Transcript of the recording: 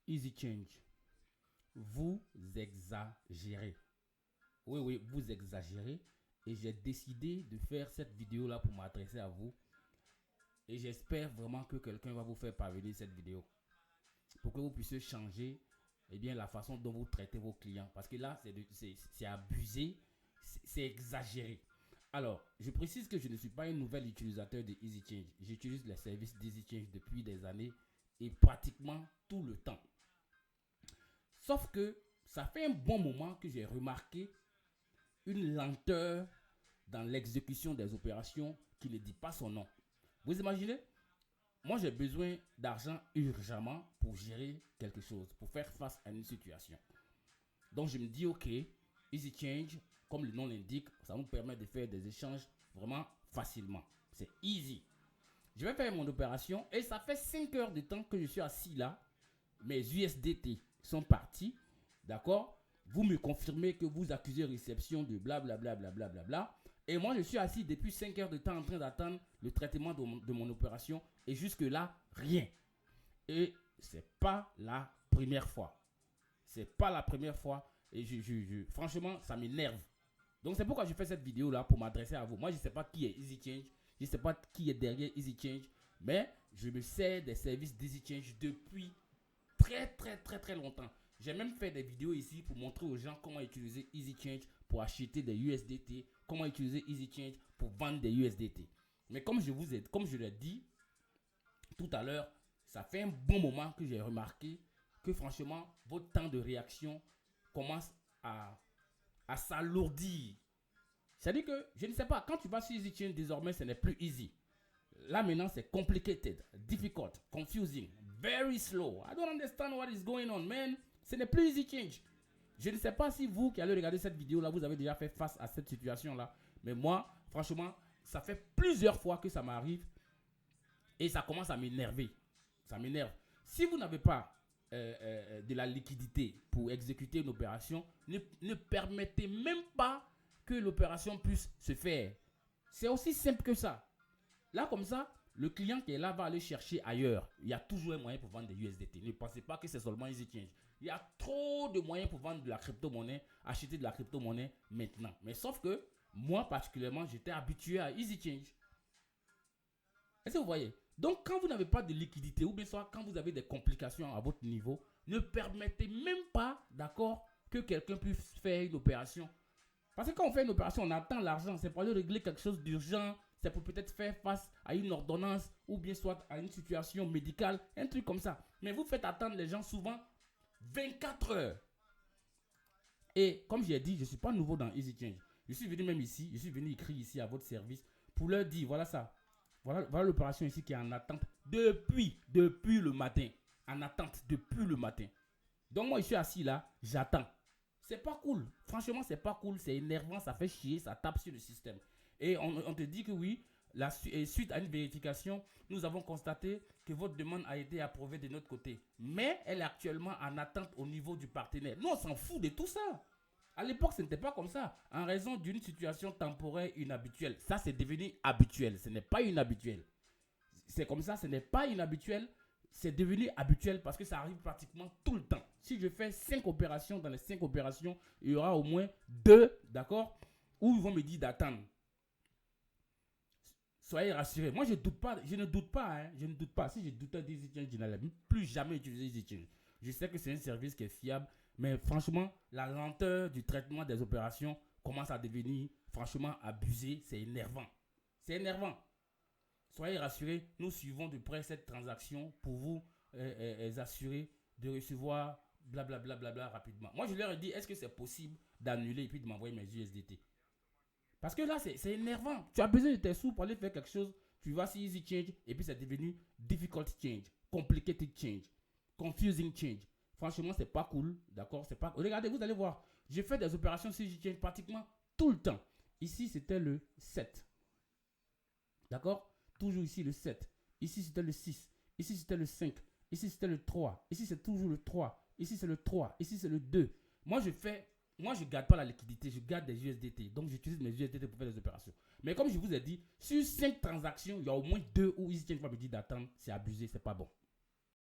Easy Change, vous exagérez. Oui, oui, vous exagérez. Et j'ai décidé de faire cette vidéo-là pour m'adresser à vous. Et j'espère vraiment que quelqu'un va vous faire parvenir cette vidéo. Pour que vous puissiez changer la façon dont vous traitez vos clients. Parce que là, c'est abusé, c'est exagéré. Alors, je précise que je ne suis pas un nouvel utilisateur de EasyChange. J'utilise les services d'EasyChange depuis des années et pratiquement tout le temps. Sauf que ça fait un bon moment que j'ai remarqué une lenteur dans l'exécution des opérations qui ne dit pas son nom. Vous imaginez? Moi, j'ai besoin d'argent urgemment pour gérer quelque chose, pour faire face à une situation. Donc, je me dis, ok, EasyChange, comme le nom l'indique, ça nous permet de faire des échanges vraiment facilement. C'est easy. Je vais faire mon opération et ça fait 5 heures de temps que je suis assis là. Mes USDT sont partis. D'accord? Vous me confirmez que vous accusez réception de blablabla. Et moi, je suis assis depuis 5 heures de temps en train d'attendre le traitement de mon opération. Et jusque-là, rien. Et c'est pas la première fois. C'est pas la première fois. Et franchement, ça m'énerve. Donc, c'est pourquoi je fais cette vidéo-là pour m'adresser à vous. Moi, je ne sais pas qui est EasyChange. Je ne sais pas qui est derrière EasyChange. Mais je me sers des services d'EasyChange depuis très longtemps. J'ai même fait des vidéos ici pour montrer aux gens comment utiliser EasyChange pour acheter des USDT, comment utiliser EasyChange pour vendre des USDT. Mais comme je l'ai dit tout à l'heure, ça fait un bon moment que j'ai remarqué que franchement, votre temps de réaction commence à s'alourdir. C'est-à-dire que, je ne sais pas, quand tu vas sur EasyChange, désormais, ce n'est plus easy. Là, maintenant, c'est complicated, difficult, confusing, very slow. I don't understand what is going on, man. Ce n'est plus EasyChange. Je ne sais pas si vous qui allez regarder cette vidéo-là, vous avez déjà fait face à cette situation-là. Mais moi, franchement, ça fait plusieurs fois que ça m'arrive et ça commence à m'énerver. Ça m'énerve. Si vous n'avez pas de la liquidité pour exécuter une opération, ne permettez même pas que l'opération puisse se faire. C'est aussi simple que ça. Là, comme ça, le client qui est là va aller chercher ailleurs. Il y a toujours un moyen pour vendre des USDT. Ne pensez pas que c'est seulement EasyChange. Il y a trop de moyens pour vendre de la crypto-monnaie, acheter de la crypto-monnaie maintenant. Mais sauf que, moi particulièrement, j'étais habitué à EasyChange. Est-ce que vous voyez? Donc, quand vous n'avez pas de liquidité, ou bien soit quand vous avez des complications à votre niveau, ne permettez même pas, d'accord, que quelqu'un puisse faire une opération. Parce que quand on fait une opération, on attend l'argent. C'est pour aller régler quelque chose d'urgent. C'est pour peut-être faire face à une ordonnance ou bien soit à une situation médicale, un truc comme ça. Mais vous faites attendre les gens souvent 24 heures. Et comme j'ai dit, je ne suis pas nouveau dans EasyChange. Je suis venu même ici, je suis venu écrire ici à votre service pour leur dire, voilà ça. Voilà l'opération ici qui est en attente depuis le matin. En attente depuis le matin. Donc moi, je suis assis là, j'attends. C'est pas cool. Franchement, c'est pas cool. C'est énervant, ça fait chier, ça tape sur le système. Et on te dit que oui, suite à une vérification, nous avons constaté que votre demande a été approuvée de notre côté. Mais elle est actuellement en attente au niveau du partenaire. Nous, on s'en fout de tout ça. À l'époque, ce n'était pas comme ça. En raison d'une situation temporaire inhabituelle. Ça, c'est devenu habituel. Ce n'est pas inhabituel. C'est comme ça, ce n'est pas inhabituel. C'est devenu habituel parce que ça arrive pratiquement tout le temps. Si je fais 5 opérations, dans les 5 opérations, il y aura au moins 2, d'accord, où ils vont me dire d'attendre. Soyez rassurés. Moi, je ne doute pas. Je ne doute pas. Si je doutais d'EasyChange, je n'allais plus jamais utiliser EasyChange. Je sais que c'est un service qui est fiable, mais franchement, la lenteur du traitement des opérations commence à devenir franchement abusée. C'est énervant. C'est énervant. Soyez rassurés, nous suivons de près cette transaction pour vous assurer de recevoir blablabla rapidement. Moi, je leur ai dit, est-ce que c'est possible d'annuler et puis de m'envoyer mes USDT? Parce que là, c'est énervant. Tu as besoin de tes sous pour aller faire quelque chose. Tu vas sur EasyChange et puis c'est devenu difficult change, complicated change, confusing change. Franchement, c'est pas cool. D'accord? C'est pas. Regardez, vous allez voir. J'ai fait des opérations sur EasyChange pratiquement tout le temps. Ici, c'était le 7. D'accord? Toujours ici le 7. Ici, c'était le 6. Ici, c'était le 5. Ici, c'était le 3. Ici, c'est toujours le 3. Ici, c'est le 3. Ici, c'est le 2. Moi, je ne garde pas la liquidité. Je garde des USDT. Donc, j'utilise mes USDT pour faire des opérations. Mais comme je vous ai dit, sur 5 transactions, il y a au moins 2 où EasyChange va me dire d'attendre. C'est abusé. C'est pas bon.